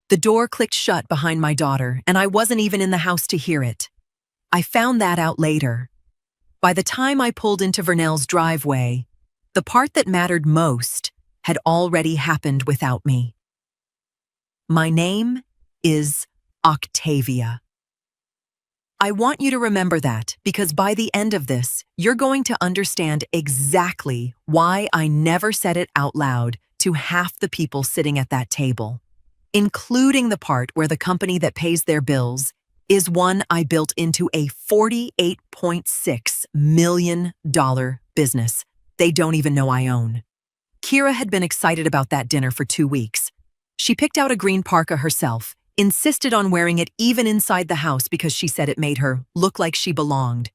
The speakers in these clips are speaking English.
The door clicked shut behind my daughter, and I wasn't even in the house to hear it. I found that out later. By the time I pulled into Vernell's driveway, the part that mattered most had already happened without me. My name is Octavia. I want you to remember that because by the end of this, you're going to understand exactly why I never said it out loud to half the people sitting at that table, including the part where the company that pays their bills is one I built into a $48.6 million business they don't even know I own. Kira had been excited about that dinner for 2 weeks. She picked out a green parka herself, insisted on wearing it even inside the house because she said it made her look like she belonged.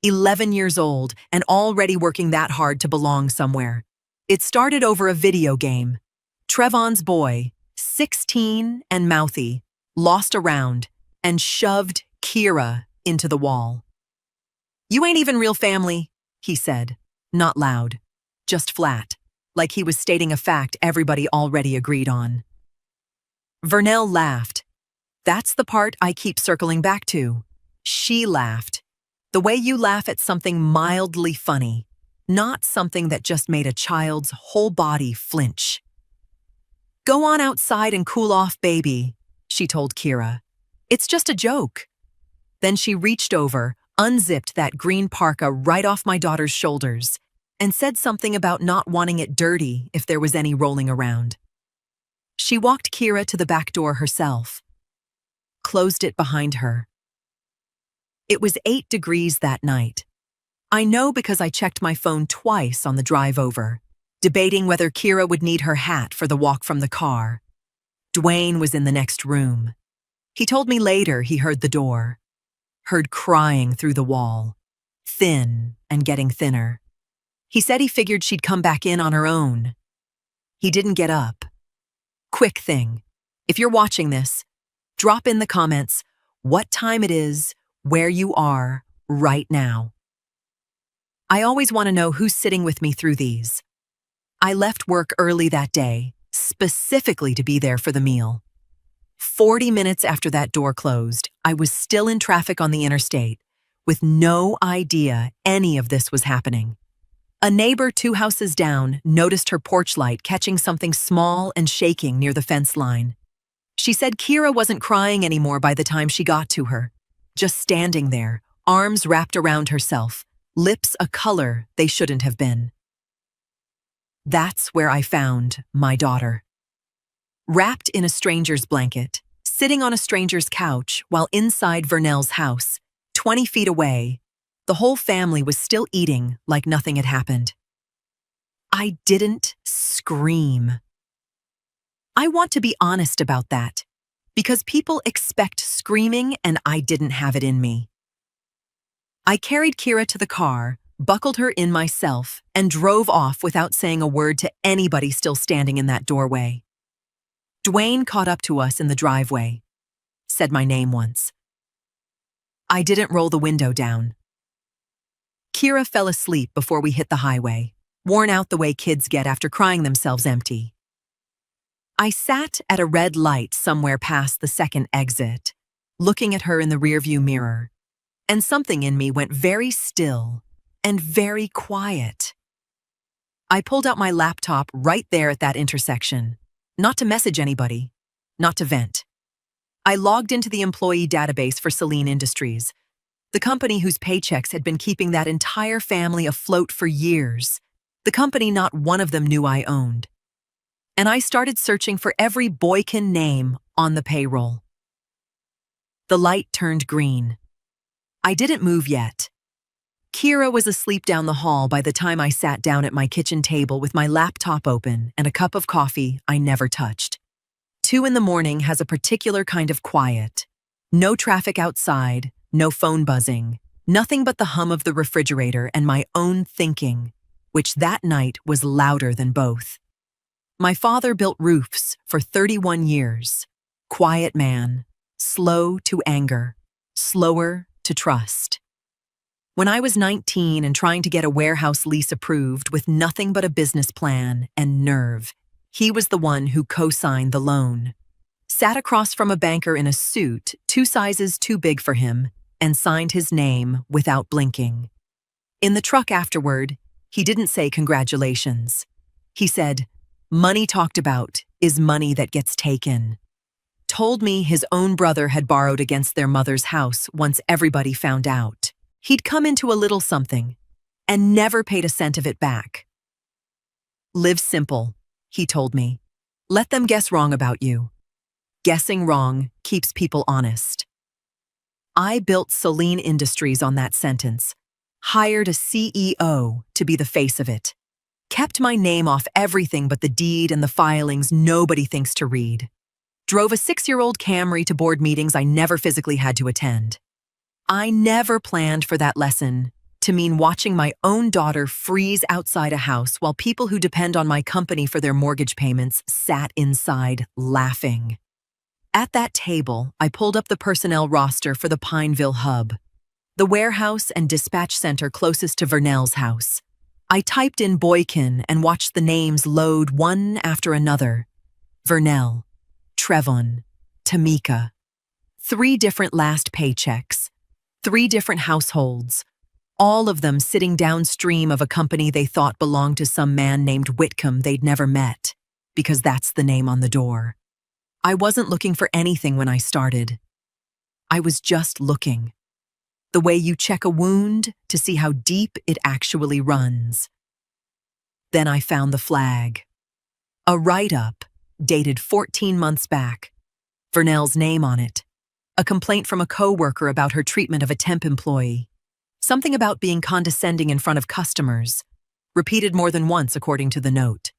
11 years old and already working that hard to belong somewhere. It started over a video game. Trevon's boy, 16 and mouthy, lost a round and shoved Kira into the wall. "You ain't even real family," he said, not loud, just flat, like he was stating a fact everybody already agreed on. Vernell laughed. That's the part I keep circling back to. She laughed. The way you laugh at something mildly funny, not something that just made a child's whole body flinch. "Go on outside and cool off, baby," she told Kira. "It's just a joke." Then she reached over, unzipped that green parka right off my daughter's shoulders, and said something about not wanting it dirty if there was any rolling around. She walked Kira to the back door herself, closed it behind her. It was 8 degrees that night. I know because I checked my phone twice on the drive over, debating whether Kira would need her hat for the walk from the car. Dwayne was in the next room. He told me later he heard the door, heard crying through the wall, thin and getting thinner. He said he figured she'd come back in on her own. He didn't get up. Quick thing, if you're watching this, drop in the comments what time it is, where you are right now. I always want to know who's sitting with me through these. I left work early that day, specifically to be there for the meal. 40 minutes after that door closed, I was still in traffic on the interstate, with no idea any of this was happening. A neighbor 2 houses down noticed her porch light catching something small and shaking near the fence line. She said Kira wasn't crying anymore by the time she got to her, just standing there, arms wrapped around herself, lips a color they shouldn't have been. That's where I found my daughter. Wrapped in a stranger's blanket, sitting on a stranger's couch while inside Vernell's house, 20 feet away, the whole family was still eating like nothing had happened. I didn't scream. I want to be honest about that, because people expect screaming and I didn't have it in me. I carried Kira to the car, buckled her in myself, and drove off without saying a word to anybody still standing in that doorway. Dwayne caught up to us in the driveway, said my name once. I didn't roll the window down. Kira fell asleep before we hit the highway, worn out the way kids get after crying themselves empty. I sat at a red light somewhere past the second exit, looking at her in the rearview mirror, and something in me went very still and very quiet. I pulled out my laptop right there at that intersection, not to message anybody, not to vent. I logged into the employee database for Celine Industries, the company whose paychecks had been keeping that entire family afloat for years, the company not one of them knew I owned. And I started searching for every Boykin name on the payroll. The light turned green. I didn't move yet. Kira was asleep down the hall by the time I sat down at my kitchen table with my laptop open and a cup of coffee I never touched. 2 in the morning has a particular kind of quiet. No traffic outside, no phone buzzing, nothing but the hum of the refrigerator and my own thinking, which that night was louder than both. My father built roofs for 31 years. Quiet man, slow to anger, slower to trust. When I was 19 and trying to get a warehouse lease approved with nothing but a business plan and nerve, he was the one who co-signed the loan. sat across from a banker in a suit 2 sizes too big for him, and signed his name without blinking. In the truck afterward, he didn't say congratulations. He said, "Money talked about is money that gets taken." Told me his own brother had borrowed against their mother's house once everybody found out. He'd come into a little something and never paid a cent of it back. "Live simple," he told me. "Let them guess wrong about you. Guessing wrong keeps people honest." I built Celine Industries on that sentence, hired a CEO to be the face of it, kept my name off everything but the deed and the filings nobody thinks to read, drove a 6-year-old Camry to board meetings I never physically had to attend. I never planned for that lesson to mean watching my own daughter freeze outside a house while people who depend on my company for their mortgage payments sat inside laughing. At that table, I pulled up the personnel roster for the Pineville hub, the warehouse and dispatch center closest to Vernell's house. I typed in Boykin and watched the names load one after another. Vernell, Trevon, Tamika. 3 different last paychecks, 3 different households, all of them sitting downstream of a company they thought belonged to some man named Whitcomb they'd never met, because that's the name on the door. I wasn't looking for anything when I started. I was just looking. The way you check a wound to see how deep it actually runs. Then I found the flag. A write-up dated 14 months back. Vernell's name on it. A complaint from a coworker about her treatment of a temp employee. Something about being condescending in front of customers. Repeated more than once according to the note.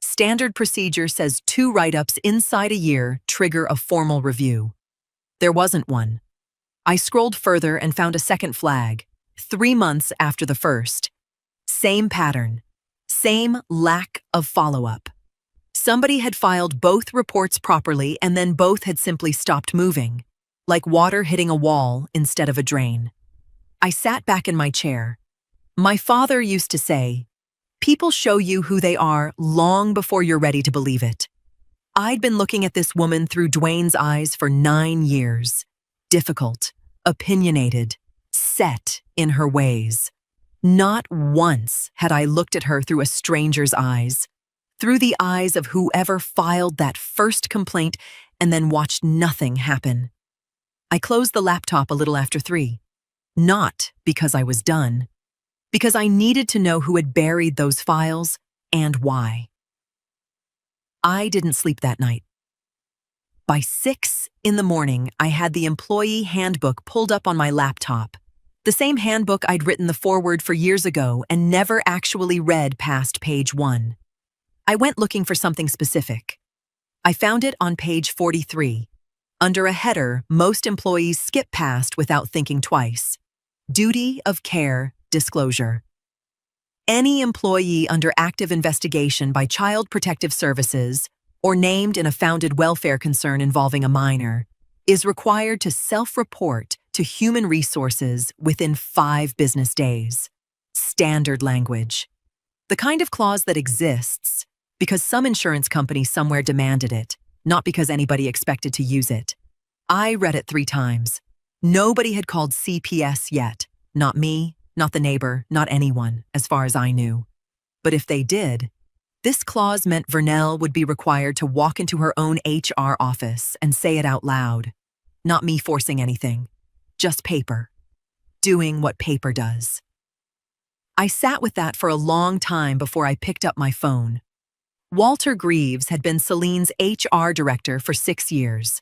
Standard procedure says 2 write-ups inside a year trigger a formal review. There wasn't one. I scrolled further and found a second flag, 3 months after the first. Same pattern. Same lack of follow-up. Somebody had filed both reports properly and then both had simply stopped moving, like water hitting a wall instead of a drain. I sat back in my chair. My father used to say, "People show you who they are long before you're ready to believe it." I'd been looking at this woman through Dwayne's eyes for 9 years. Difficult, opinionated, set in her ways. Not once had I looked at her through a stranger's eyes, through the eyes of whoever filed that first complaint and then watched nothing happen. I closed the laptop a little after 3. Not because I was done, because I needed to know who had buried those files and why. I didn't sleep that night. By 6 in the morning, I had the employee handbook pulled up on my laptop, the same handbook I'd written the foreword for years ago and never actually read past page 1. I went looking for something specific. I found it on page 43, under a header most employees skip past without thinking twice. Duty of care disclosure. Any employee under active investigation by Child Protective Services or named in a founded welfare concern involving a minor is required to self-report to Human Resources within 5 business days. Standard language. The kind of clause that exists because some insurance company somewhere demanded it, not because anybody expected to use it. I read it 3 times. Nobody had called CPS yet. Not me, not the neighbor, not anyone, as far as I knew. But if they did, this clause meant Vernell would be required to walk into her own HR office and say it out loud. Not me forcing anything. Just paper. Doing what paper does. I sat with that for a long time before I picked up my phone. Walter Greaves had been Celine's HR director for 6 years.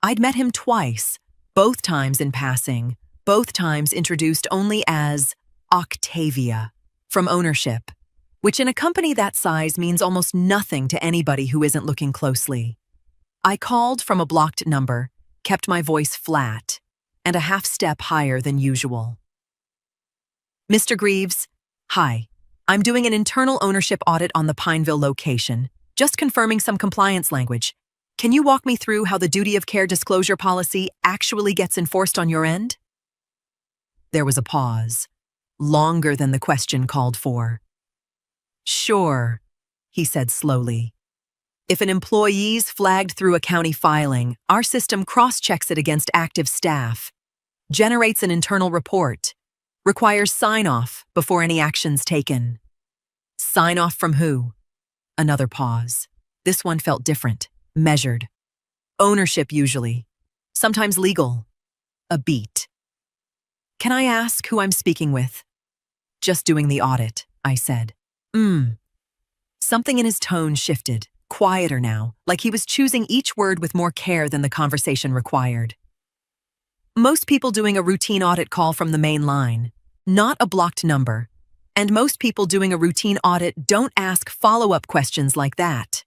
I'd met him twice, both times in passing, both times introduced only as Octavia, from ownership, which in a company that size means almost nothing to anybody who isn't looking closely. I called from a blocked number, kept my voice flat, and a half step higher than usual. "Mr. Greaves, hi. I'm doing an internal ownership audit on the Pineville location, just confirming some compliance language. Can you walk me through how the duty of care disclosure policy actually gets enforced on your end?" There was a pause, longer than the question called for. "Sure," he said slowly. If an employee's flagged through a county filing, our system cross-checks it against active staff, generates an internal report, requires sign-off before any action's taken. Sign-off from who? Another pause. This one felt different, measured. Ownership usually. Sometimes legal. A beat. Can I ask who I'm speaking with? Just doing the audit, I said. Something in his tone shifted, quieter now, like he was choosing each word with more care than the conversation required. Most people doing a routine audit call from the main line, not a blocked number. And most people doing a routine audit don't ask follow-up questions like that.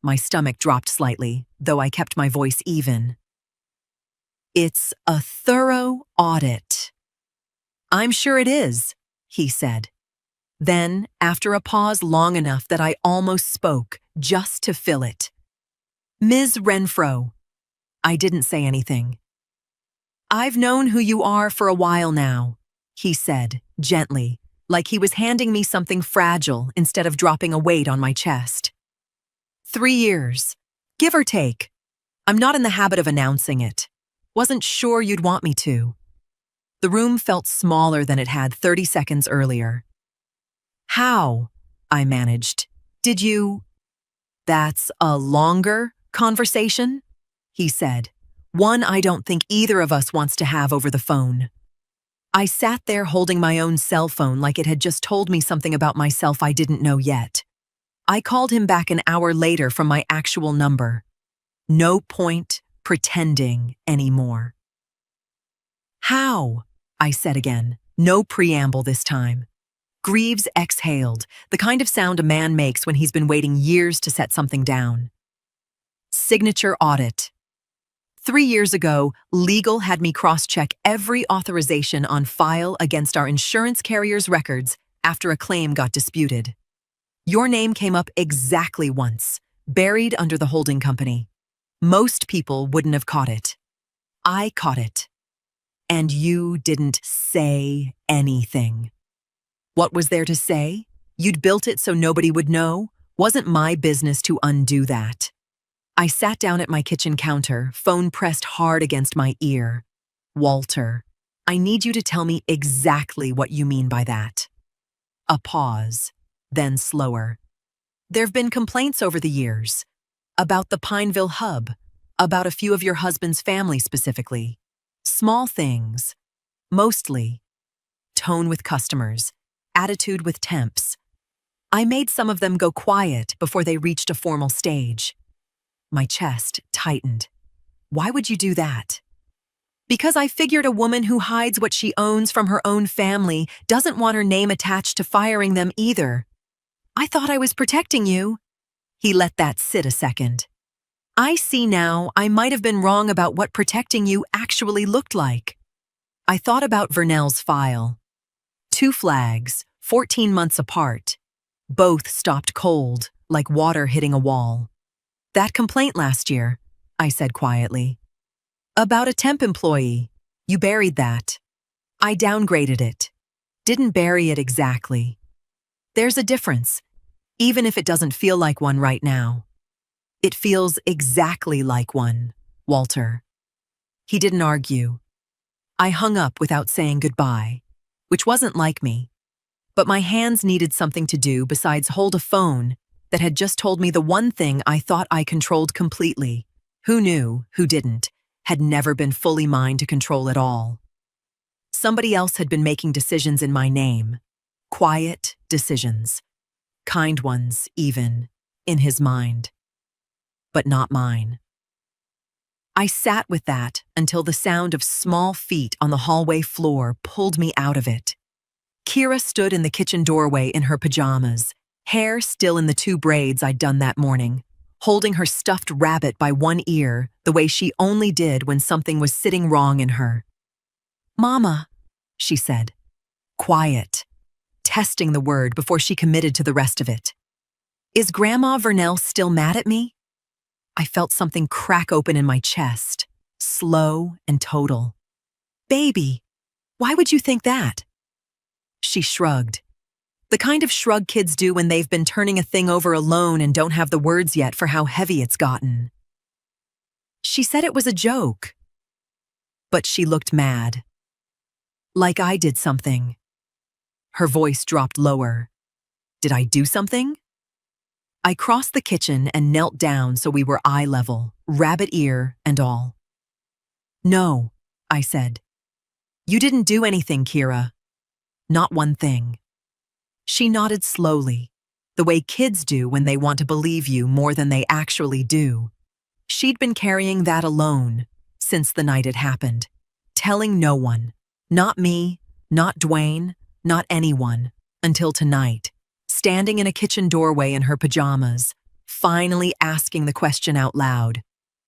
My stomach dropped slightly, though I kept my voice even. It's a thorough audit. I'm sure it is, he said. Then, after a pause long enough that I almost spoke, just to fill it. Ms. Renfro. I didn't say anything. I've known who you are for a while now, he said, gently, like he was handing me something fragile instead of dropping a weight on my chest. 3 years, give or take. I'm not in the habit of announcing it. Wasn't sure you'd want me to. The room felt smaller than it had 30 seconds earlier. How? I managed. Did you? That's a longer conversation? He said. One I don't think either of us wants to have over the phone. I sat there holding my own cell phone like it had just told me something about myself I didn't know yet. I called him back an hour later from my actual number. No point pretending anymore. How? I said again, no preamble this time. Greaves exhaled, the kind of sound a man makes when he's been waiting years to set something down. Signature audit. 3 years ago, legal had me cross-check every authorization on file against our insurance carrier's records after a claim got disputed. Your name came up exactly once, buried under the holding company. Most people wouldn't have caught it. I caught it. And you didn't say anything. What was there to say? You'd built it so nobody would know. Wasn't my business to undo that. I sat down at my kitchen counter, phone pressed hard against my ear. Walter, I need you to tell me exactly what you mean by that. A pause, then slower. There've been complaints over the years. About the Pineville hub. About a few of your husband's family specifically. Small things. Mostly. Tone with customers. Attitude with temps. I made some of them go quiet before they reached a formal stage. My chest tightened. Why would you do that? Because I figured a woman who hides what she owns from her own family doesn't want her name attached to firing them either. I thought I was protecting you. He let that sit a second. I see now I might have been wrong about what protecting you actually looked like. I thought about Vernell's file. 2 flags, 14 months apart. Both stopped cold, like water hitting a wall. That complaint last year, I said quietly. About a temp employee. You buried that. I downgraded it. Didn't bury it exactly. There's a difference, even if it doesn't feel like one right now. It feels exactly like one, Walter. He didn't argue. I hung up without saying goodbye, which wasn't like me. But my hands needed something to do besides hold a phone that had just told me the one thing I thought I controlled completely. Who knew, who didn't, had never been fully mine to control at all. Somebody else had been making decisions in my name. Quiet decisions. Kind ones, even, in his mind. But not mine. I sat with that until the sound of small feet on the hallway floor pulled me out of it. Kira stood in the kitchen doorway in her pajamas, hair still in the 2 braids I'd done that morning, holding her stuffed rabbit by one ear the way she only did when something was sitting wrong in her. Mama, she said. Quiet, testing the word before she committed to the rest of it. Is Grandma Vernell still mad at me? I felt something crack open in my chest, slow and total. Baby, why would you think that? She shrugged. The The kind of shrug kids do when they've been turning a thing over alone and don't have the words yet for how heavy it's gotten. She said it was a joke. But she looked mad. Like I did something. Her voice dropped lower. Did I do something? I crossed the kitchen and knelt down so we were eye level, rabbit ear and all. No, I said. You didn't do anything, Kira. Not one thing. She nodded slowly, the way kids do when they want to believe you more than they actually do. She'd been carrying that alone since the night it happened, telling no one, not me, not Dwayne, not anyone, until tonight, standing in a kitchen doorway in her pajamas, finally asking the question out loud.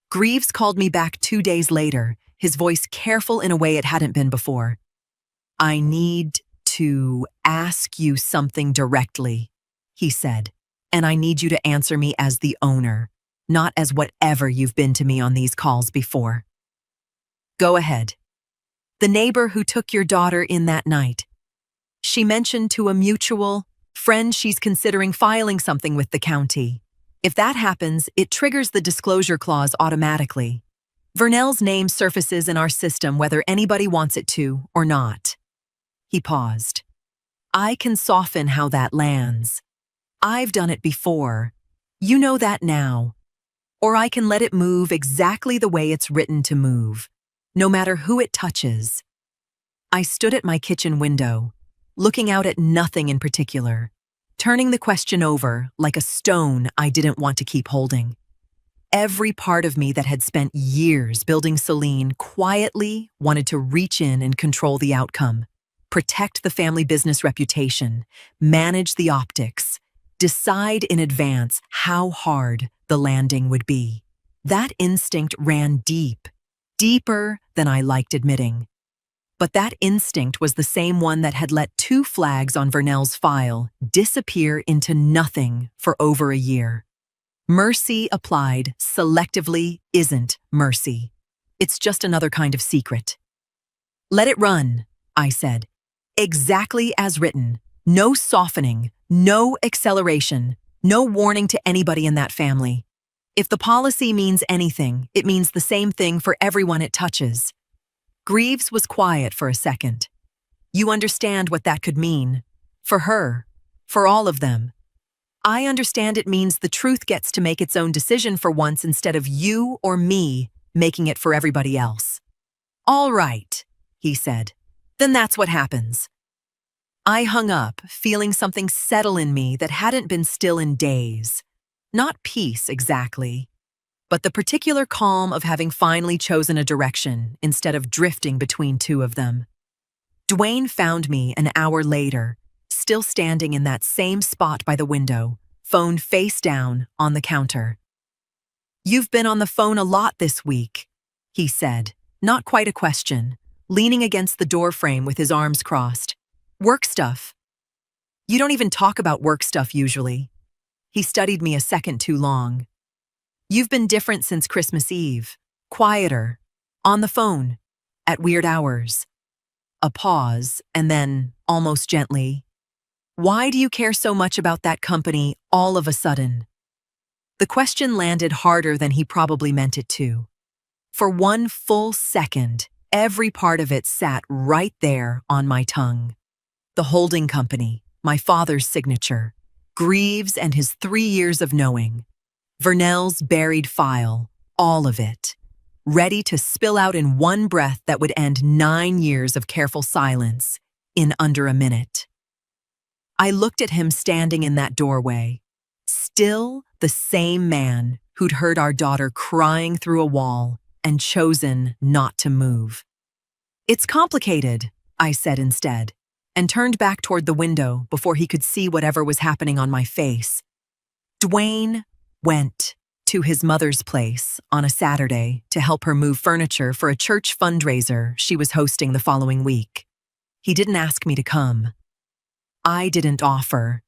Greaves called me back 2 days later, his voice careful in a way it hadn't been before. I need to ask you something directly, he said, and I need you to answer me as the owner, not as whatever you've been to me on these calls before. Go ahead. The neighbor who took your daughter in that night. She mentioned to a mutual friend she's considering filing something with the county. If that happens, it triggers the disclosure clause automatically. Vernell's name surfaces in our system whether anybody wants it to or not. He paused. I can soften how that lands. I've done it before. You know that now. Or I can let it move exactly the way it's written to move, no matter who it touches. I stood at my kitchen window, looking out at nothing in particular, turning the question over like a stone I didn't want to keep holding. Every part of me that had spent years building Celine quietly wanted to reach in and control the outcome, protect the family business reputation, manage the optics, decide in advance how hard the landing would be. That instinct ran deep, deeper than I liked admitting. But that instinct was the same one that had let 2 flags on Vernell's file disappear into nothing for over a year. Mercy applied selectively isn't mercy. It's just another kind of secret. Let it run, I said. Exactly as written. No softening, no acceleration, no warning to anybody in that family. If the policy means anything, it means the same thing for everyone it touches. Greaves was quiet for a second. You understand what that could mean. For her. For all of them. I understand it means the truth gets to make its own decision for once instead of you or me making it for everybody else. All right, he said. Then that's what happens. I hung up, feeling something settle in me that hadn't been still in days. Not peace, exactly, but the particular calm of having finally chosen a direction instead of drifting between 2 of them. Dwayne found me an hour later, still standing in that same spot by the window, phone face down on the counter. You've been on the phone a lot this week, he said, not quite a question, leaning against the doorframe with his arms crossed. Work stuff. You don't even talk about work stuff usually. He studied me a second too long. You've been different since Christmas Eve. Quieter. On the phone. At weird hours. A pause, and then, almost gently, why do you care so much about that company all of a sudden? The question landed harder than he probably meant it to. For 1 full second, every part of it sat right there on my tongue. The holding company, my father's signature, Greaves and his 3 years of knowing, Vernell's buried file, all of it, ready to spill out in one breath that would end 9 years of careful silence in under a minute. I looked at him standing in that doorway, still the same man who'd heard our daughter crying through a wall and chosen not to move. It's complicated, I said instead, and turned back toward the window before he could see whatever was happening on my face. Dwayne went to his mother's place on a Saturday to help her move furniture for a church fundraiser she was hosting the following week. He didn't ask me to come. I didn't offer.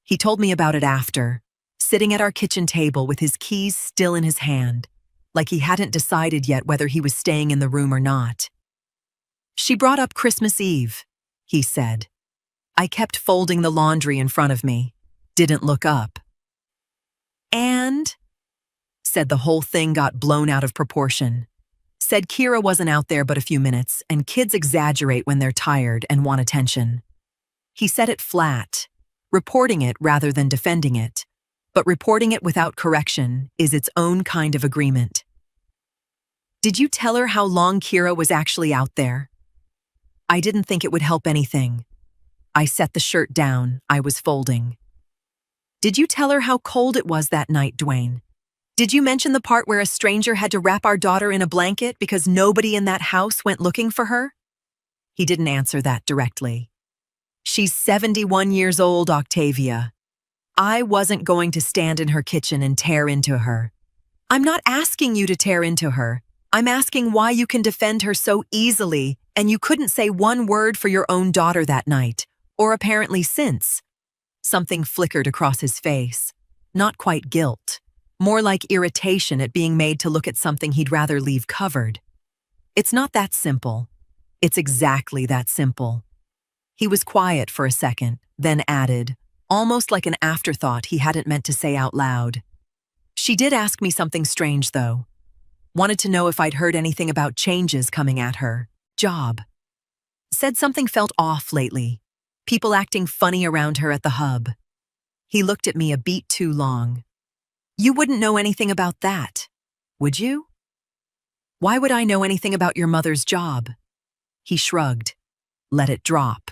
He told me about it after, sitting at our kitchen table with his keys still in his hand, like he hadn't decided yet whether he was staying in the room or not. She brought up Christmas Eve, he said. I kept folding the laundry in front of me, didn't look up. And, said the whole thing got blown out of proportion. Said Kira wasn't out there but a few minutes, and kids exaggerate when they're tired and want attention. He said it flat, reporting it rather than defending it, but reporting it without correction is its own kind of agreement. Did you tell her how long Kira was actually out there? I didn't think it would help anything. I set the shirt down I was folding. Did you tell her how cold it was that night, Dwayne? Did you mention the part where a stranger had to wrap our daughter in a blanket because nobody in that house went looking for her? He didn't answer that directly. She's 71 years old, Octavia. I wasn't going to stand in her kitchen and tear into her. I'm not asking you to tear into her. I'm asking why you can defend her so easily and you couldn't say one word for your own daughter that night, or apparently since. Something flickered across his face. Not quite guilt. More like irritation at being made to look at something he'd rather leave covered. It's not that simple. It's exactly that simple. He was quiet for a second, then added, almost like an afterthought he hadn't meant to say out loud. She did ask me something strange, though. Wanted to know if I'd heard anything about changes coming at her job. Said something felt off lately. People acting funny around her at the hub. He looked at me a beat too long. You wouldn't know anything about that, would you? Why would I know anything about your mother's job? He shrugged. Let it drop.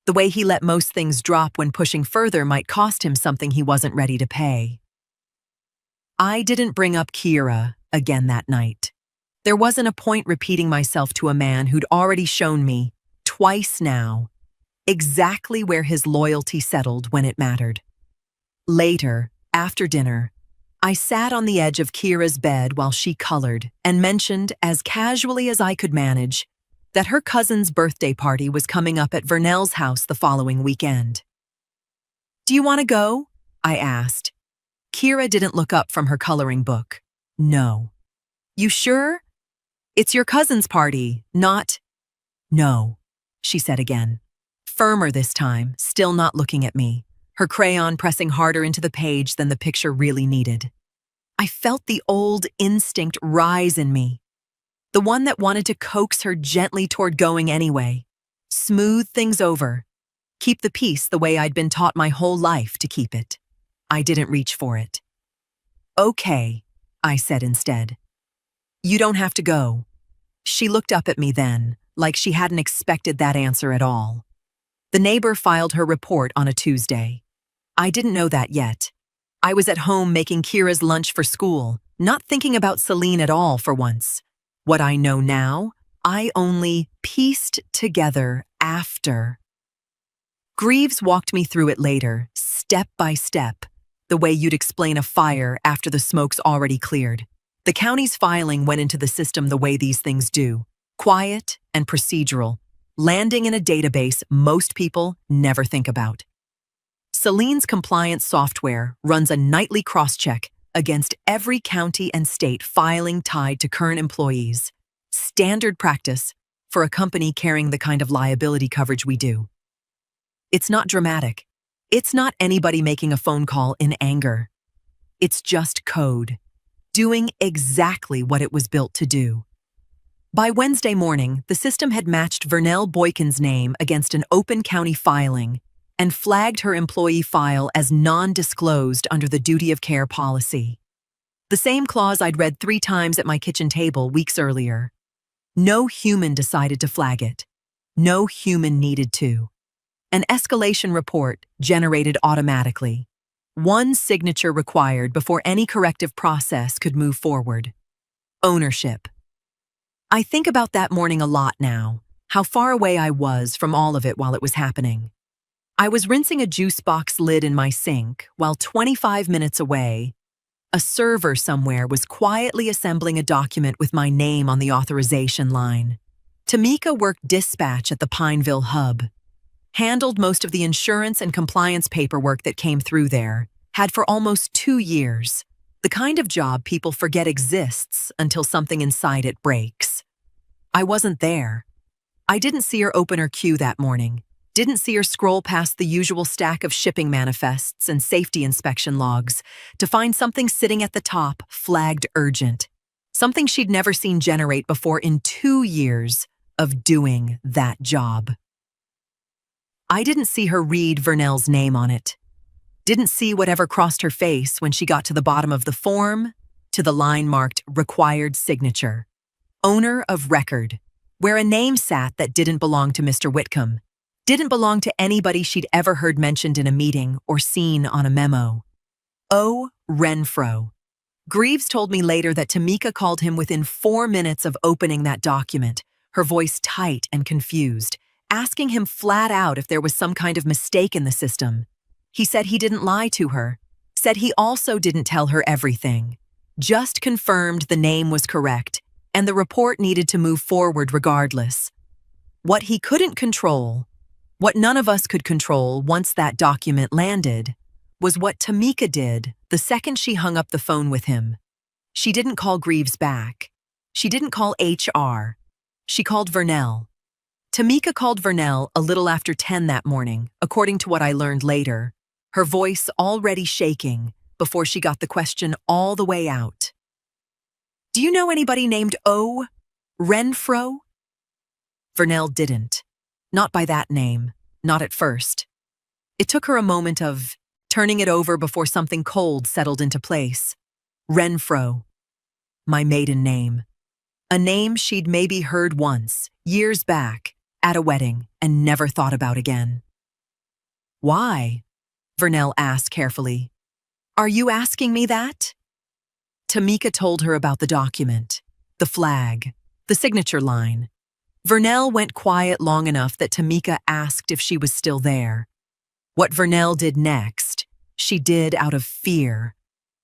The way he let most things drop when pushing further might cost him something he wasn't ready to pay. I didn't bring up Kira again that night. There wasn't a point repeating myself to a man who'd already shown me, twice now, exactly where his loyalty settled when it mattered. Later, after dinner, I sat on the edge of Kira's bed while she colored and mentioned, as casually as I could manage, that her cousin's birthday party was coming up at Vernell's house the following weekend. Do you want to go? I asked. Kira didn't look up from her coloring book. No. You sure? It's your cousin's party, not… No, she said again. Firmer this time, still not looking at me, her crayon pressing harder into the page than the picture really needed. I felt the old instinct rise in me, the one that wanted to coax her gently toward going anyway, smooth things over, keep the peace the way I'd been taught my whole life to keep it. I didn't reach for it. Okay, I said instead. You don't have to go. She looked up at me then, like she hadn't expected that answer at all. The neighbor filed her report on a Tuesday. I didn't know that yet. I was at home making Kira's lunch for school, not thinking about Celine at all for once. What I know now, I only pieced together after. Greaves walked me through it later, step by step, the way you'd explain a fire after the smoke's already cleared. The county's filing went into the system the way these things do, quiet and procedural, landing in a database most people never think about. Celine's compliance software runs a nightly cross-check against every county and state filing tied to current employees. Standard practice for a company carrying the kind of liability coverage we do. It's not dramatic. It's not anybody making a phone call in anger. It's just code, doing exactly what it was built to do. By Wednesday morning, the system had matched Vernell Boykin's name against an open county filing and flagged her employee file as non-disclosed under the duty of care policy. The same clause I'd read 3 times at my kitchen table weeks earlier. No human decided to flag it. No human needed to. An escalation report generated automatically. 1 signature required before any corrective process could move forward. Ownership. I think about that morning a lot now, how far away I was from all of it while it was happening. I was rinsing a juice box lid in my sink while 25 minutes away, a server somewhere was quietly assembling a document with my name on the authorization line. Tamika worked dispatch at the Pineville hub, handled most of the insurance and compliance paperwork that came through there, had for almost 2 years, the kind of job people forget exists until something inside it breaks. I wasn't there. I didn't see her open her queue that morning, Didn't see her scroll past the usual stack of shipping manifests and safety inspection logs to find something sitting at the top, flagged urgent. Something she'd never seen generate before in 2 years of doing that job. I didn't see her read Vernell's name on it. Didn't see whatever crossed her face when she got to the bottom of the form, to the line marked Required Signature. Owner of record, where a name sat that didn't belong to Mr. Whitcomb. Didn't belong to anybody she'd ever heard mentioned in a meeting or seen on a memo. O. Renfro. Greaves told me later that Tamika called him within 4 minutes of opening that document, her voice tight and confused, asking him flat out if there was some kind of mistake in the system. He said he didn't lie to her, said he also didn't tell her everything, just confirmed the name was correct and the report needed to move forward regardless. What he couldn't control, what none of us could control once that document landed, was what Tamika did the second she hung up the phone with him. She didn't call Greaves back. She didn't call HR. She called Vernell. Tamika called Vernell a little after 10 that morning, according to what I learned later, her voice already shaking before she got the question all the way out. Do you know anybody named O. Renfro? Vernell didn't. Not by that name. Not at first. It took her a moment of turning it over before something cold settled into place. Renfro. My maiden name. A name she'd maybe heard once, years back, at a wedding, and never thought about again. Why? Vernell asked carefully. Are you asking me that? Tamika told her about the document, the flag, the signature line. Vernell went quiet long enough that Tamika asked if she was still there. What Vernell did next, she did out of fear,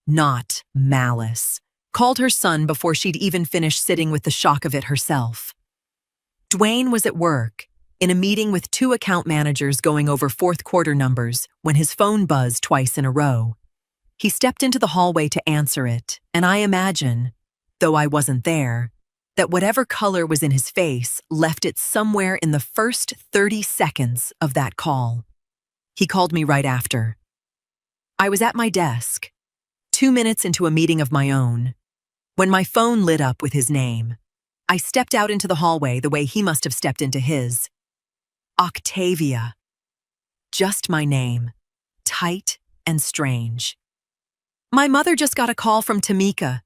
not malice. Called her son before she'd even finished sitting with the shock of it herself. Dwayne was at work, in a meeting with 2 account managers going over fourth quarter numbers, when his phone buzzed twice in a row. He stepped into the hallway to answer it, and I imagine, though I wasn't there, that whatever color was in his face left it somewhere in the first 30 seconds of that call. He called me right after. I was at my desk, 2 minutes into a meeting of my own, when my phone lit up with his name. I stepped out into the hallway the way he must have stepped into his. Octavia. Just my name. Tight and strange. My mother just got a call from Tamika.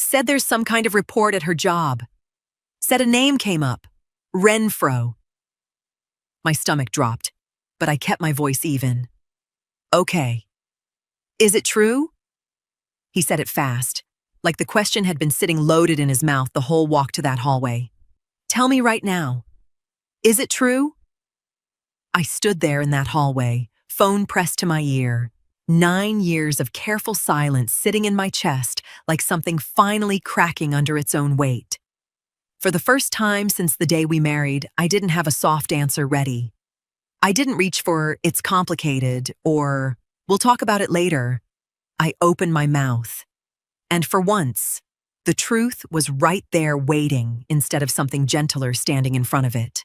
Said there's some kind of report at her job. Said a name came up. Renfro. My stomach dropped, but I kept my voice even. Okay. Is it true? He said it fast, like the question had been sitting loaded in his mouth the whole walk to that hallway. Tell me right now. Is it true? I stood there in that hallway, phone pressed to my ear, 9 years of careful silence sitting in my chest like something finally cracking under its own weight. For the first time since the day we married, I didn't have a soft answer ready. I didn't reach for "it's complicated" or "we'll talk about it later." I opened my mouth. And for once, the truth was right there waiting instead of something gentler standing in front of it.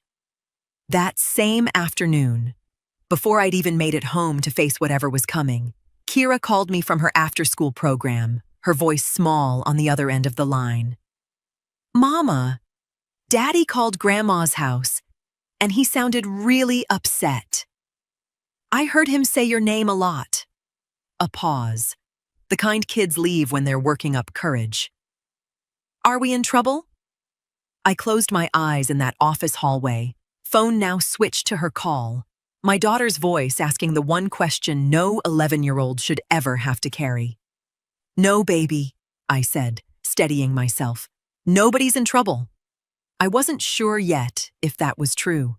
That same afternoon, before I'd even made it home to face whatever was coming, Kira called me from her after-school program, her voice small on the other end of the line. Mama, Daddy called Grandma's house, and he sounded really upset. I heard him say your name a lot. A pause. The kind kids leave when they're working up courage. Are we in trouble? I closed my eyes in that office hallway, phone now switched to her call, my daughter's voice asking the one question no 11-year-old should ever have to carry. No, baby, I said, steadying myself. Nobody's in trouble. I wasn't sure yet if that was true.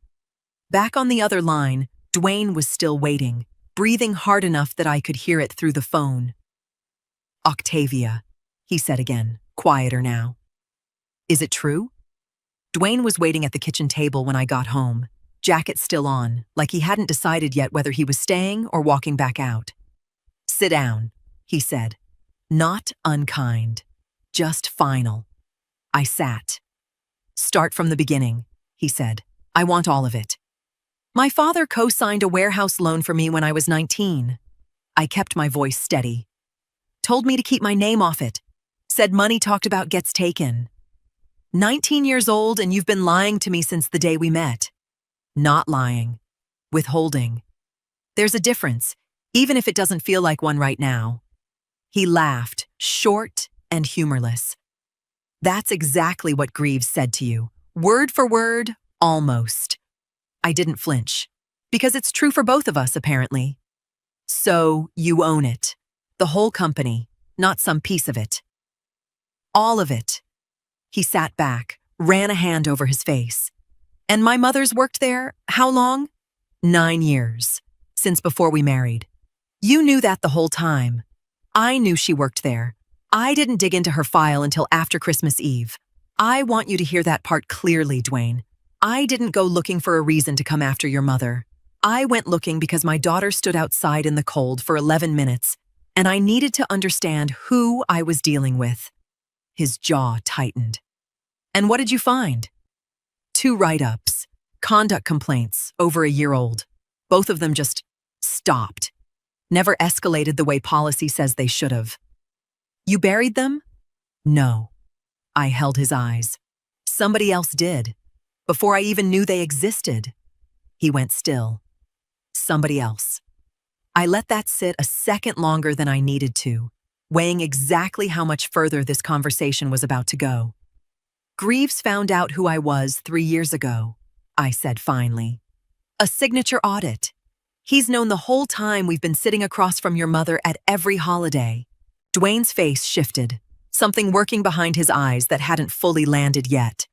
Back on the other line, Dwayne was still waiting, breathing hard enough that I could hear it through the phone. Octavia, he said again, quieter now. Is it true? Dwayne was waiting at the kitchen table when I got home, jacket still on, like he hadn't decided yet whether he was staying or walking back out. Sit down, he said. Not unkind, just final. I sat. Start from the beginning, he said. I want all of it. My father co-signed a warehouse loan for me when I was 19. I kept my voice steady. Told me to keep my name off it. Said money talked about gets taken. 19 years old and you've been lying to me since the day we met. Not lying. Withholding. There's a difference, even if it doesn't feel like one right now. He laughed, short and humorless. That's exactly what Greaves said to you. Word for word, almost. I didn't flinch. Because it's true for both of us, apparently. So, you own it. The whole company, not some piece of it. All of it. He sat back, ran a hand over his face. And my mother's worked there, how long? 9 years. Since before we married. You knew that the whole time. I knew she worked there. I didn't dig into her file until after Christmas Eve. I want you to hear that part clearly, Dwayne. I didn't go looking for a reason to come after your mother. I went looking because my daughter stood outside in the cold for 11 minutes, and I needed to understand who I was dealing with. His jaw tightened. And what did you find? 2 write-ups, conduct complaints, over a year old. Both of them just stopped. Never escalated the way policy says they should have. You buried them? No. I held his eyes. Somebody else did. Before I even knew they existed. He went still. Somebody else. I let that sit a second longer than I needed to, weighing exactly how much further this conversation was about to go. Greaves found out who I was 3 years ago, I said finally. A signature audit. He's known the whole time we've been sitting across from your mother at every holiday. Dwayne's face shifted, something working behind his eyes that hadn't fully landed yet.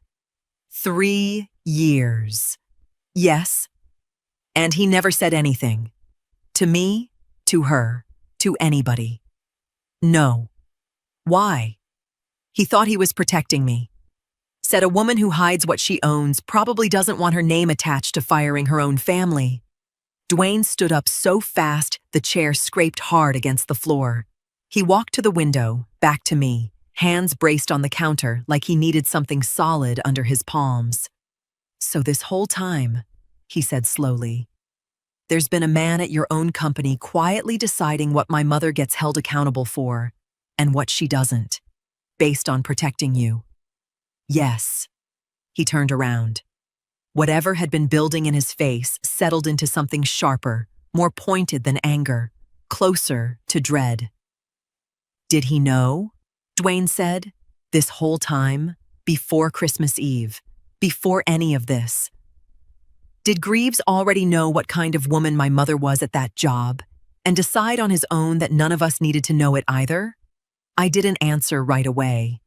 3 years. Yes. And he never said anything. To me, to her, to anybody. No. Why? He thought he was protecting me. Said a woman who hides what she owns probably doesn't want her name attached to firing her own family. Dwayne stood up so fast the chair scraped hard against the floor. He walked to the window, back to me, hands braced on the counter like he needed something solid under his palms. So this whole time, he said slowly, there's been a man at your own company quietly deciding what my mother gets held accountable for and what she doesn't, based on protecting you. Yes. He turned around. Whatever had been building in his face settled into something sharper, more pointed than anger, closer to dread. Did he know? Dwayne said, this whole time, before Christmas Eve, before any of this. Did Greaves already know what kind of woman my mother was at that job, and decide on his own that none of us needed to know it either? I didn't answer right away,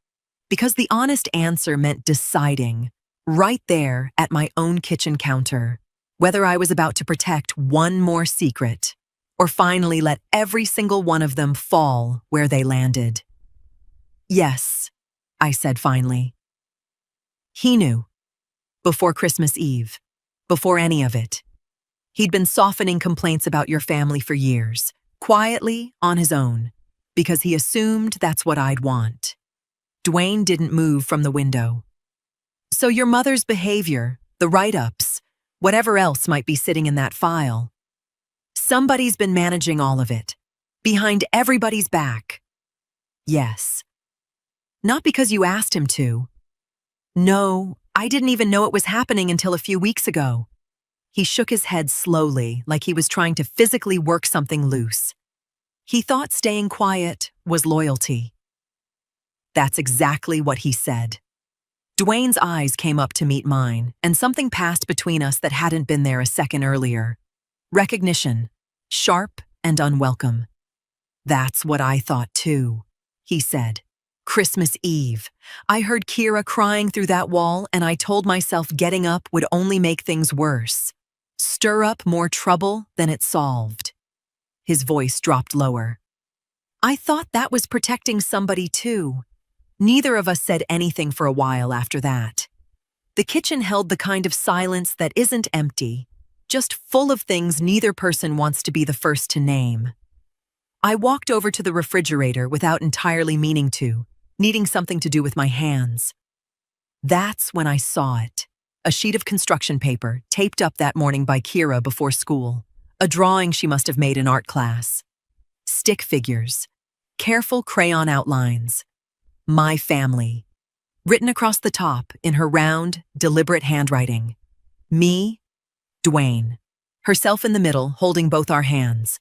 because the honest answer meant deciding, right there at my own kitchen counter, whether I was about to protect one more secret, or finally let every single one of them fall where they landed. Yes, I said finally. He knew. Before Christmas Eve. Before any of it. He'd been softening complaints about your family for years, quietly, on his own, because he assumed that's what I'd want. Dwayne didn't move from the window. So your mother's behavior, the write-ups, whatever else might be sitting in that file. Somebody's been managing all of it, behind everybody's back. Yes. Not because you asked him to. No, I didn't even know it was happening until a few weeks ago. He shook his head slowly, like he was trying to physically work something loose. He thought staying quiet was loyalty. That's exactly what he said. Dwayne's eyes came up to meet mine, and something passed between us that hadn't been there a second earlier. Recognition, sharp and unwelcome. That's what I thought too, he said. Christmas Eve. I heard Kira crying through that wall, and I told myself getting up would only make things worse. Stir up more trouble than it solved. His voice dropped lower. I thought that was protecting somebody too. Neither of us said anything for a while after that. The kitchen held the kind of silence that isn't empty, just full of things neither person wants to be the first to name. I walked over to the refrigerator without entirely meaning to, needing something to do with my hands. That's when I saw it. a sheet of construction paper taped up that morning by Kira before school, a drawing she must have made in art class. Stick figures, careful crayon outlines, my family, written across the top in her round, deliberate handwriting. Me, Dwayne, herself in the middle, holding both our hands.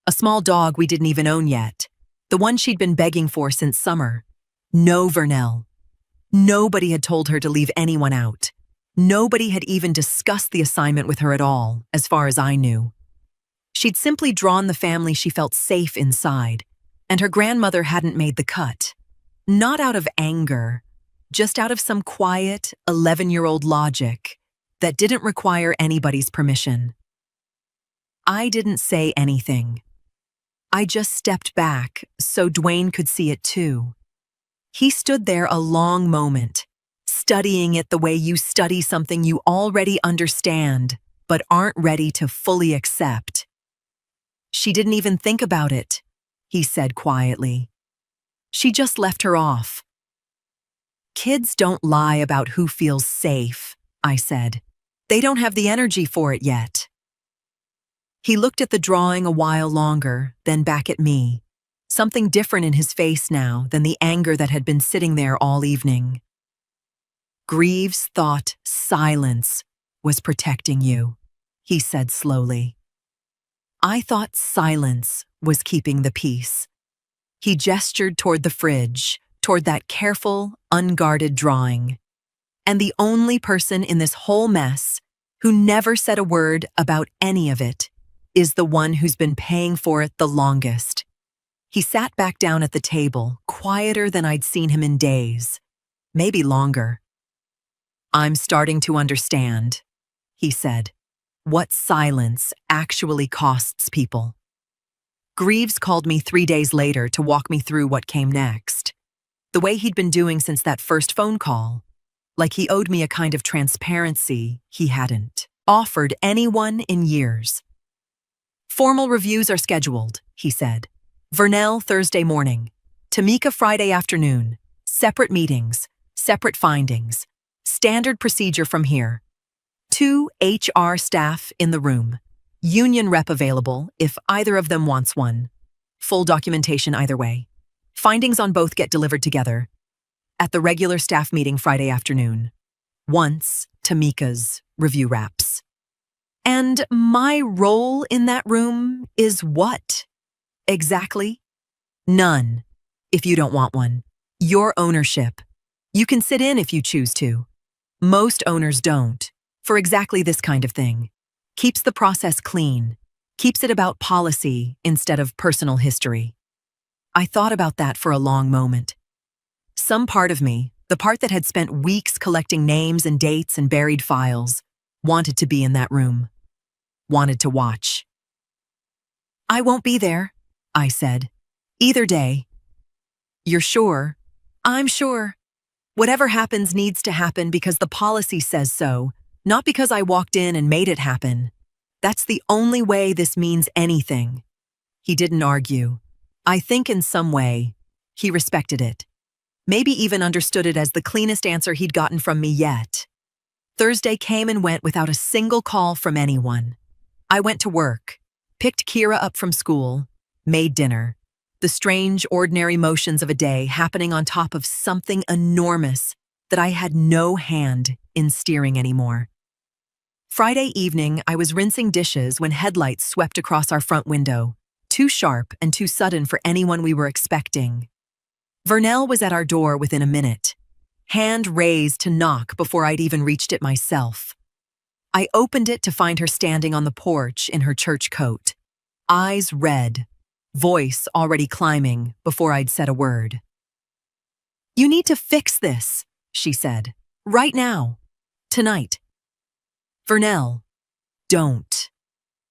A small dog we didn't even own yet, the one she'd been begging for since summer. No Vernell. Nobody had told her to leave anyone out. Nobody had even discussed the assignment with her at all, as far as I knew. She'd simply drawn the family she felt safe inside, and her grandmother hadn't made the cut. Not out of anger, just out of some quiet, 11-year-old logic that didn't require anybody's permission. I didn't say anything. I just stepped back so Dwayne could see it too. He stood there a long moment, studying it the way you study something you already understand but aren't ready to fully accept. She didn't even think about it, he said quietly. She just left her off. Kids don't lie about who feels safe, I said. They don't have the energy for it yet. He looked at the drawing a while longer, then back at me. Something different in his face now than the anger that had been sitting there all evening. Greaves thought silence was protecting you, he said slowly. I thought silence was keeping the peace. He gestured toward the fridge, toward that careful, unguarded drawing. And the only person in this whole mess who never said a word about any of it is the one who's been paying for it the longest. He sat back down at the table, quieter than I'd seen him in days, maybe longer. I'm starting to understand, he said, what silence actually costs people. Greaves called me 3 days later to walk me through what came next. The way he'd been doing since that first phone call, like he owed me a kind of transparency he hadn't offered anyone in years. Formal reviews are scheduled, he said. Vernell Thursday morning, Tamika Friday afternoon, separate meetings, separate findings, standard procedure from here. 2 HR staff in the room, union rep available if either of them wants one. Full documentation either way. Findings on both get delivered together. At the regular staff meeting Friday afternoon. Once Tamika's review wraps. And my role in that room is what? Exactly? None, if you don't want one. Your ownership. You can sit in if you choose to. Most owners don't, for exactly this kind of thing. Keeps the process clean. Keeps it about policy instead of personal history. I thought about that for a long moment. Some part of me, the part that had spent weeks collecting names and dates and buried files, wanted to be in that room. Wanted to watch. I won't be there, I said. Either day. You're sure? I'm sure. Whatever happens needs to happen because the policy says so, not because I walked in and made it happen. That's the only way this means anything. He didn't argue. I think in some way, he respected it. Maybe even understood it as the cleanest answer he'd gotten from me yet. Thursday came and went without a single call from anyone. I went to work, picked Kira up from school, made dinner. The strange, ordinary motions of a day happening on top of something enormous that I had no hand in steering anymore. Friday evening, I was rinsing dishes when headlights swept across our front window, too sharp and too sudden for anyone we were expecting. Vernell was at our door within a minute, hand raised to knock before I'd even reached it myself. I opened it to find her standing on the porch in her church coat, eyes red, voice already climbing before I'd said a word. You need to fix this, she said, right now, tonight. Vernell, don't.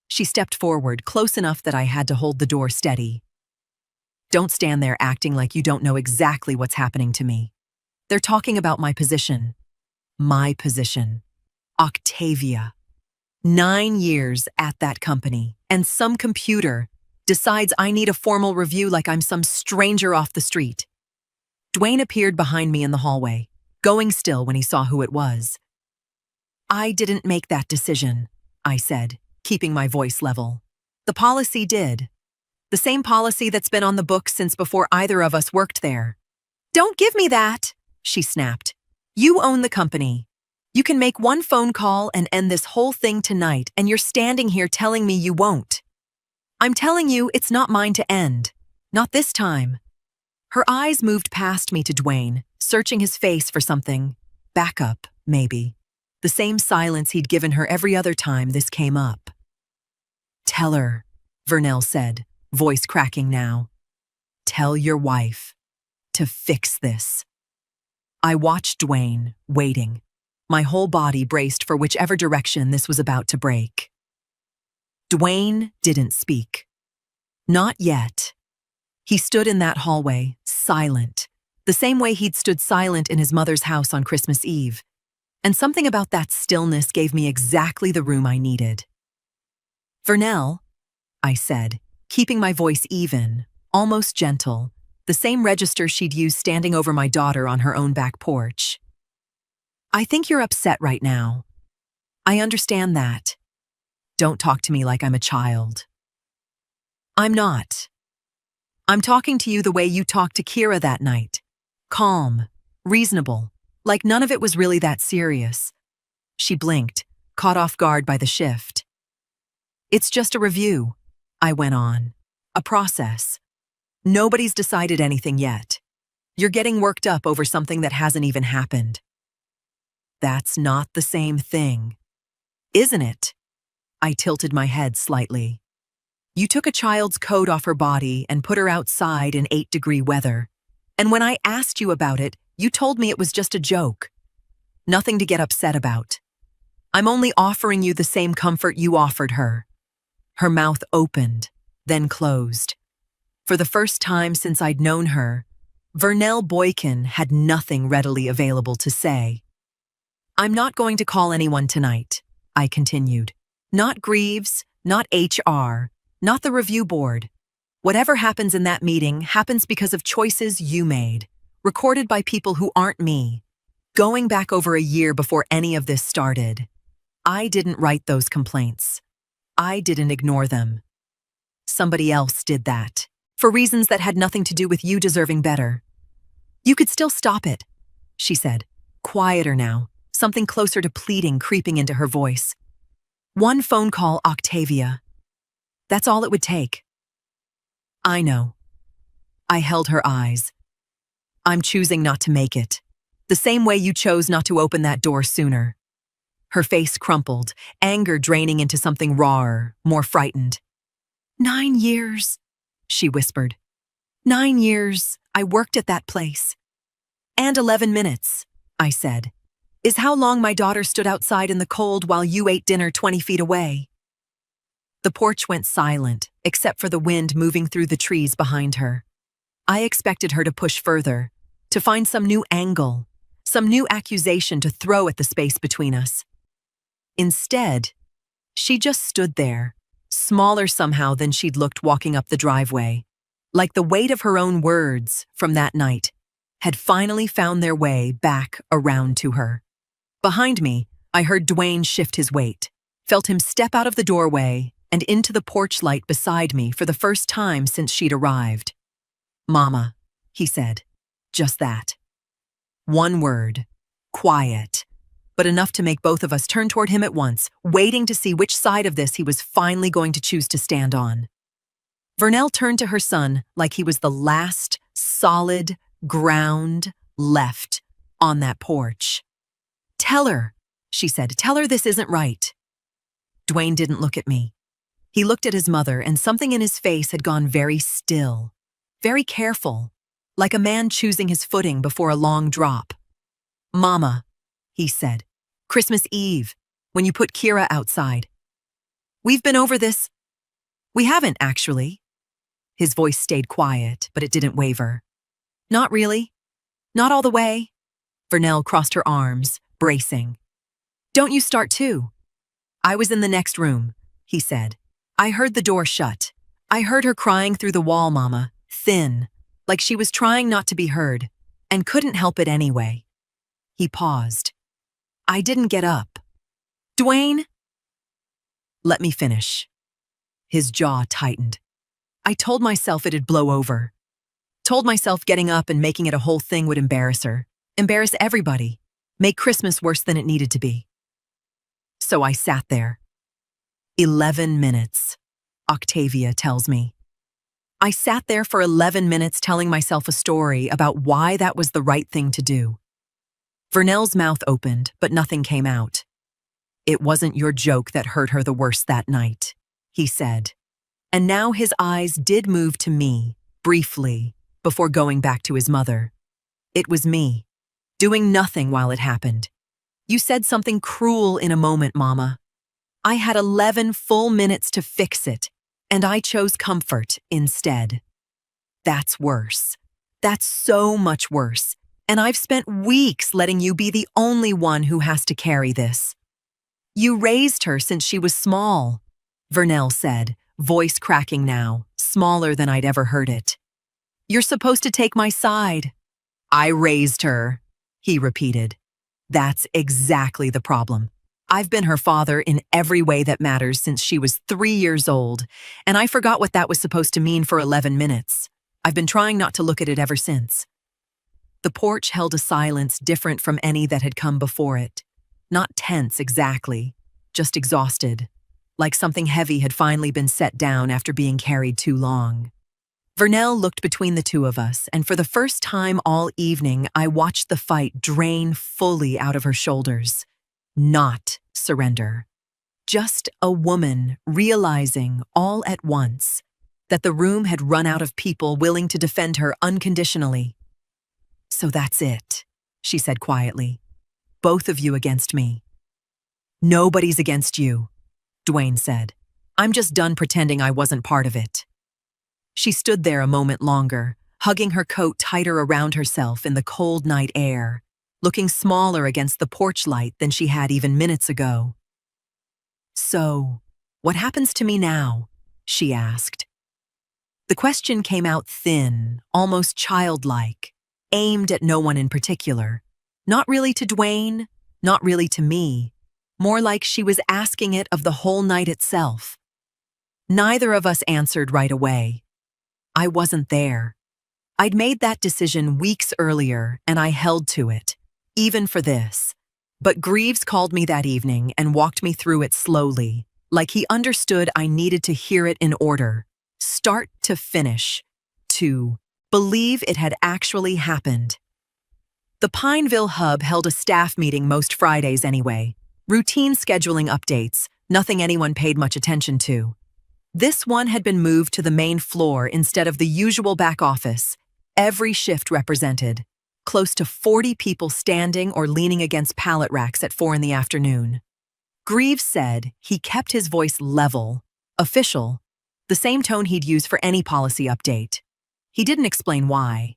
She stepped forward, close enough that I had to hold the door steady. Don't stand there acting like you don't know exactly what's happening to me. They're talking about my position. My position. Octavia. 9 years at that company, and some computer decides I need a formal review like I'm some stranger off the street. Dwayne appeared behind me in the hallway, going still when he saw who it was. I didn't make that decision, I said, keeping my voice level. The policy did. The same policy that's been on the books since before either of us worked there. Don't give me that, she snapped. You own the company. You can make one phone call and end this whole thing tonight, and you're standing here telling me you won't. I'm telling you it's not mine to end. Not this time. Her eyes moved past me to Dwayne, searching his face for something. Backup, maybe. The same silence he'd given her every other time this came up. Tell her, Vernell said, voice cracking now. Tell your wife to fix this. I watched Dwayne, waiting. My whole body braced for whichever direction this was about to break. Dwayne didn't speak. Not yet. He stood in that hallway, silent, the same way he'd stood silent in his mother's house on Christmas Eve. And something about that stillness gave me exactly the room I needed. Vernell, I said, keeping my voice even, almost gentle, the same register she'd used standing over my daughter on her own back porch. I think you're upset right now. I understand that. Don't talk to me like I'm a child. I'm not. I'm talking to you the way you talked to Kira that night. Calm, reasonable, like none of it was really that serious. She blinked, caught off guard by the shift. It's just a review, I went on. A process. Nobody's decided anything yet. You're getting worked up over something that hasn't even happened. That's not the same thing. Isn't it? I tilted my head slightly. You took a child's coat off her body and put her outside in 8-degree weather. And when I asked you about it, you told me it was just a joke. Nothing to get upset about. I'm only offering you the same comfort you offered her. Her mouth opened, then closed. For the first time since I'd known her, Vernell Boykin had nothing readily available to say. I'm not going to call anyone tonight, I continued. Not Greaves, not HR, not the review board. Whatever happens in that meeting happens because of choices you made, recorded by people who aren't me, going back over a year before any of this started. I didn't write those complaints. I didn't ignore them. Somebody else did that, for reasons that had nothing to do with you deserving better. You could still stop it, she said, quieter now, something closer to pleading creeping into her voice. One phone call, Octavia. That's all it would take. I know. I held her eyes. I'm choosing not to make it, the same way you chose not to open that door sooner. Her face crumpled, anger draining into something rawer, more frightened. 9 years, she whispered. 9 years, I worked at that place. And 11 minutes, I said, is how long my daughter stood outside in the cold while you ate dinner 20 feet away. The porch went silent, except for the wind moving through the trees behind her. I expected her to push further, to find some new angle, some new accusation to throw at the space between us. Instead, she just stood there, smaller somehow than she'd looked walking up the driveway, like the weight of her own words from that night had finally found their way back around to her. Behind me, I heard Dwayne shift his weight, felt him step out of the doorway and into the porch light beside me for the first time since she'd arrived. Mama, he said. Just that. One word. Quiet. But enough to make both of us turn toward him at once, waiting to see which side of this he was finally going to choose to stand on. Vernell turned to her son like he was the last solid ground left on that porch. Tell her, she said. Tell her this isn't right. Dwayne didn't look at me. He looked at his mother, and something in his face had gone very still, very careful, like a man choosing his footing before a long drop. Mama, he said, Christmas Eve, when you put Kira outside. We've been over this. We haven't, actually. His voice stayed quiet, but it didn't waver. Not really. Not all the way. Vernell crossed her arms, bracing. Don't you start too. I was in the next room, he said. I heard the door shut. I heard her crying through the wall, Mama, thin, like she was trying not to be heard, and couldn't help it anyway. He paused. I didn't get up. Dwayne, let me finish. His jaw tightened. I told myself it'd blow over. Told myself getting up and making it a whole thing would embarrass her. Embarrass everybody. Make Christmas worse than it needed to be. So I sat there. 11 minutes, Octavia tells me. I sat there for 11 minutes telling myself a story about why that was the right thing to do. Vernell's mouth opened, but nothing came out. It wasn't your joke that hurt her the worst that night, he said. And now his eyes did move to me, briefly, before going back to his mother. It was me, doing nothing while it happened. You said something cruel in a moment, Mama. I had 11 full minutes to fix it, and I chose comfort instead. That's worse. That's so much worse. And I've spent weeks letting you be the only one who has to carry this. You raised her since she was small, Vernell said, voice cracking now, smaller than I'd ever heard it. You're supposed to take my side. I raised her, he repeated. That's exactly the problem. I've been her father in every way that matters since she was 3 years old, and I forgot what that was supposed to mean for 11 minutes. I've been trying not to look at it ever since. The porch held a silence different from any that had come before it. Not tense exactly, just exhausted, like something heavy had finally been set down after being carried too long. Vernell looked between the two of us, and for the first time all evening, I watched the fight drain fully out of her shoulders. Not surrender. Just a woman realizing all at once that the room had run out of people willing to defend her unconditionally. So that's it, she said quietly. Both of you against me. Nobody's against you, Dwayne said. I'm just done pretending I wasn't part of it. She stood there a moment longer, hugging her coat tighter around herself in the cold night air, looking smaller against the porch light than she had even minutes ago. So, what happens to me now? She asked. The question came out thin, almost childlike, aimed at no one in particular. Not really to Dwayne, not really to me, more like she was asking it of the whole night itself. Neither of us answered right away. I wasn't there. I'd made that decision weeks earlier, and I held to it, even for this. But Greaves called me that evening and walked me through it slowly, like he understood I needed to hear it in order, start to finish, to believe it had actually happened. The Pineville hub held a staff meeting most Fridays anyway, routine scheduling updates, nothing anyone paid much attention to. This one had been moved to the main floor instead of the usual back office, every shift represented, close to 40 people standing or leaning against pallet racks at 4 p.m. Greaves said he kept his voice level, official, the same tone he'd use for any policy update. He didn't explain why.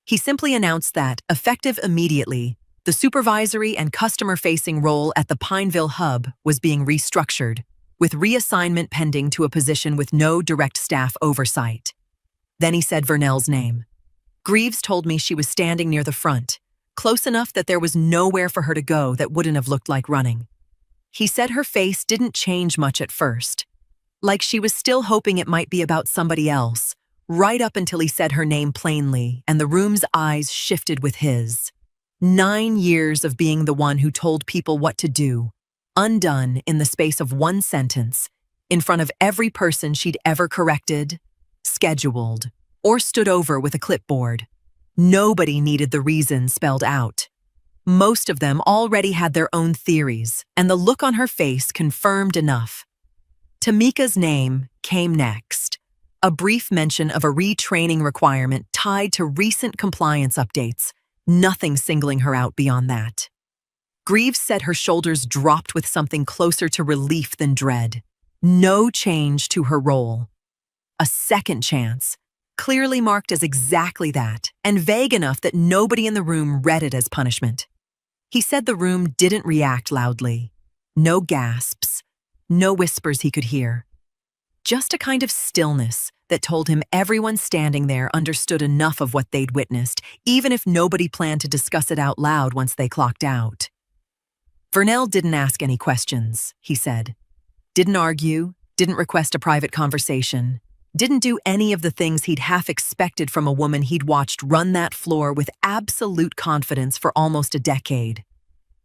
He simply announced that, effective immediately, the supervisory and customer-facing role at the Pineville hub was being restructured, with reassignment pending to a position with no direct staff oversight. Then he said Vernell's name. Greaves told me she was standing near the front, close enough that there was nowhere for her to go that wouldn't have looked like running. He said her face didn't change much at first, like she was still hoping it might be about somebody else, right up until he said her name plainly and the room's eyes shifted with his. 9 years of being the one who told people what to do, undone in the space of one sentence, in front of every person she'd ever corrected, scheduled, or stood over with a clipboard. Nobody needed the reason spelled out. Most of them already had their own theories, and the look on her face confirmed enough. Tamika's name came next, a brief mention of a retraining requirement tied to recent compliance updates, nothing singling her out beyond that. Greaves said her shoulders dropped with something closer to relief than dread. No change to her role. A second chance, clearly marked as exactly that, and vague enough that nobody in the room read it as punishment. He said the room didn't react loudly. No gasps, no whispers he could hear. Just a kind of stillness that told him everyone standing there understood enough of what they'd witnessed, even if nobody planned to discuss it out loud once they clocked out. Vernell didn't ask any questions, he said. Didn't argue, didn't request a private conversation, didn't do any of the things he'd half expected from a woman he'd watched run that floor with absolute confidence for almost a decade.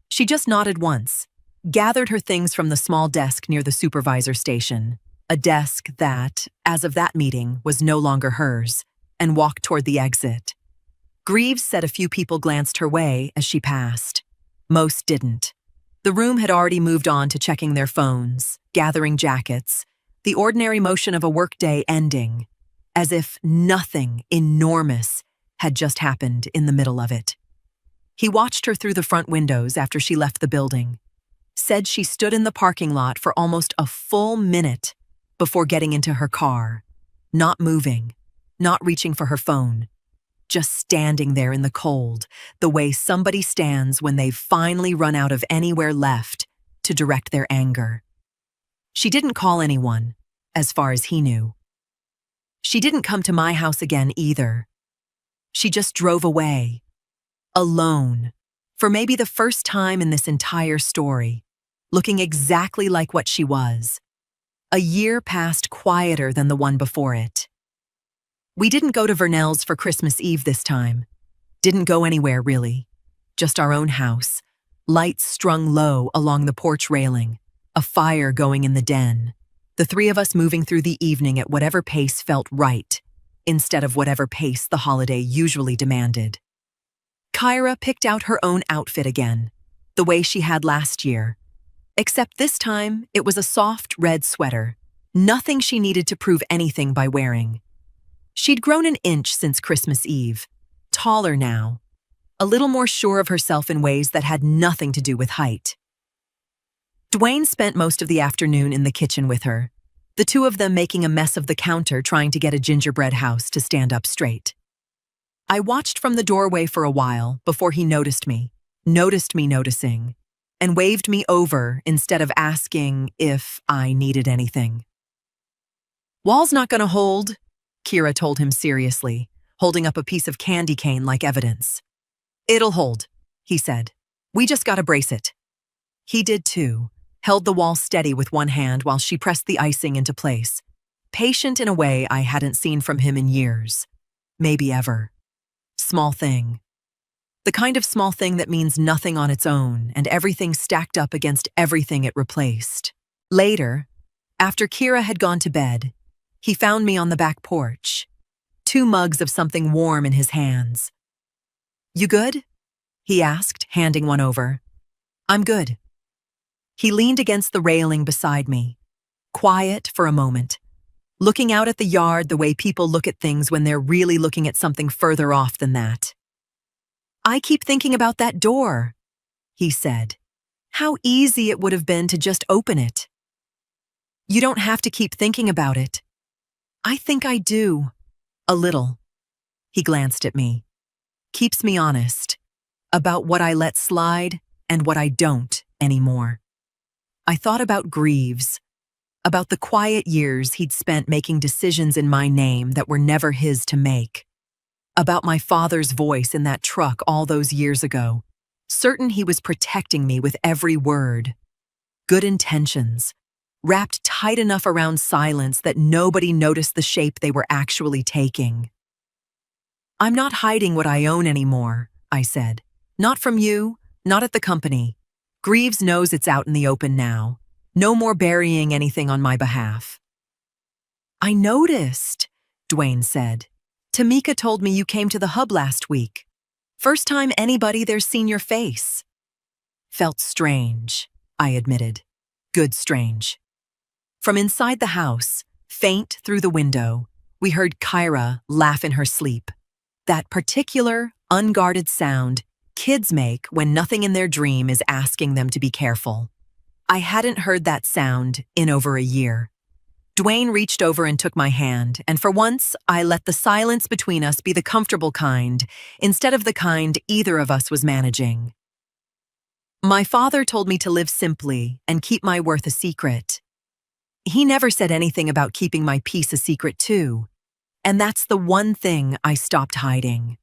She just nodded once, gathered her things from the small desk near the supervisor station, a desk that, as of that meeting, was no longer hers, and walked toward the exit. Greaves said a few people glanced her way as she passed. Most didn't. The room had already moved on to checking their phones, gathering jackets, the ordinary motion of a workday ending, as if nothing enormous had just happened in the middle of it. He watched her through the front windows after she left the building, said she stood in the parking lot for almost a full minute before getting into her car, not moving, not reaching for her phone, just standing there in the cold, the way somebody stands when they've finally run out of anywhere left to direct their anger. She didn't call anyone, as far as he knew. She didn't come to my house again either. She just drove away, alone, for maybe the first time in this entire story, looking exactly like what she was. A year passed quieter than the one before it. We didn't go to Vernell's for Christmas Eve this time. Didn't go anywhere, really. Just our own house, lights strung low along the porch railing, a fire going in the den, the three of us moving through the evening at whatever pace felt right, instead of whatever pace the holiday usually demanded. Kyra picked out her own outfit again, the way she had last year, except this time it was a soft red sweater, nothing she needed to prove anything by wearing. She'd grown an inch since Christmas Eve, taller now, a little more sure of herself in ways that had nothing to do with height. Dwayne spent most of the afternoon in the kitchen with her, the two of them making a mess of the counter trying to get a gingerbread house to stand up straight. I watched from the doorway for a while before he noticed me noticing, and waved me over instead of asking if I needed anything. "Wall's not gonna hold," Kira told him seriously, holding up a piece of candy cane like evidence. "It'll hold," he said. "We just gotta brace it." He did too, held the wall steady with one hand while she pressed the icing into place, patient in a way I hadn't seen from him in years, maybe ever. Small thing. The kind of small thing that means nothing on its own and everything stacked up against everything it replaced. Later, after Kira had gone to bed, he found me on the back porch, 2 mugs of something warm in his hands. "You good?" he asked, handing one over. "I'm good." He leaned against the railing beside me, quiet for a moment, looking out at the yard the way people look at things when they're really looking at something further off than that. "I keep thinking about that door," he said. "How easy it would have been to just open it." "You don't have to keep thinking about it." "I think I do. A little." He glanced at me. Keeps me honest about what I let slide and what I don't anymore. I thought about Greaves, about the quiet years he'd spent making decisions in my name that were never his to make, about my father's voice in that truck all those years ago, certain he was protecting me with every word. Good intentions, wrapped tight enough around silence that nobody noticed the shape they were actually taking. "I'm not hiding what I own anymore," I said. "Not from you, not at the company. Greaves knows it's out in the open now. No more burying anything on my behalf." "I noticed," Dwayne said. "Tamika told me you came to the hub last week. First time anybody there's seen your face." Felt strange, I admitted. Good strange. From inside the house, faint through the window, we heard Kyra laugh in her sleep. That particular, unguarded sound kids make when nothing in their dream is asking them to be careful. I hadn't heard that sound in over a year. Dwayne reached over and took my hand, and for once, I let the silence between us be the comfortable kind, instead of the kind either of us was managing. "My father told me to live simply and keep my worth a secret. He never said anything about keeping my peace a secret too, and that's the one thing I stopped hiding."